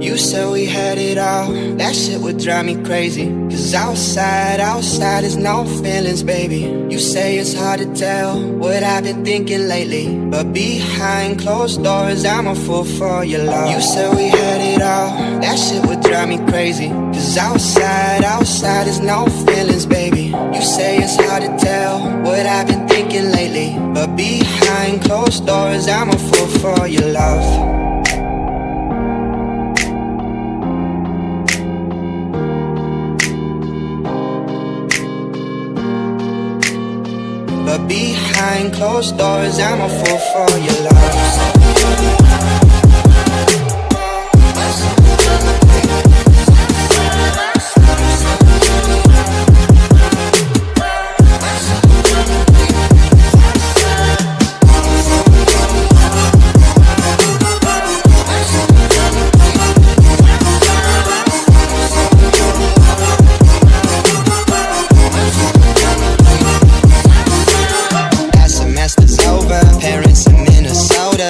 You said we had it all, that shit would drive me crazy. Cause outside is no feelings, baby. You say it's hard to tell what I've been thinking lately, but behind closed doors, I'm a fool for your love. You said we had it all, that shit would drive me crazy. Cause outside is no feelings, baby. You say it's hard to tell what I've been thinking lately, but behind closed doors, I'm a fool for your love. But behind closed doors, I'm a fool for your love.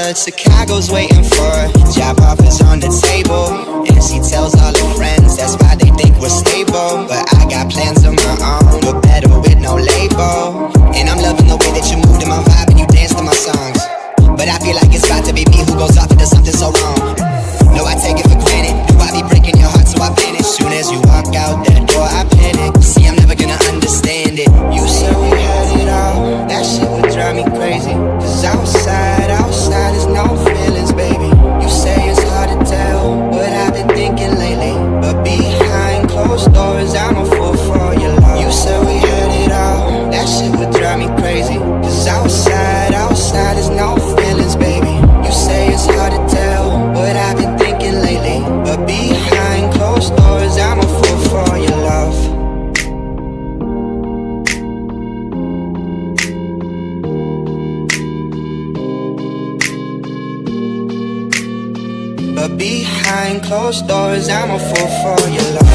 Chicago's waiting for job offers on the table, and she tells all her friends that's why they think we're stable. But I got plans of my own, but better with no label. And I'm loving the way that you move to my vibe and you dance to my songs. But I feel like it's about to be me who goes off into something so wrong. No, I take it for granted. Do I be breaking your heart so I vanish? Soon as you walk out that door, I panic. See, I'm never gonna understand it. You said we had it all, that shit would drive me crazy. Cause outside is no feelings, baby. You say it's hard to tell what I've been thinking lately, but behind closed doors, I'm a fool for your love. You said we had it all, that shit would drive me crazy. Cause outside is no feelings, baby. You say it's hard to tell what I've been thinking lately, but behind closed doors, I'm a fool for your love. But behind closed doors, I'm a fool for your love.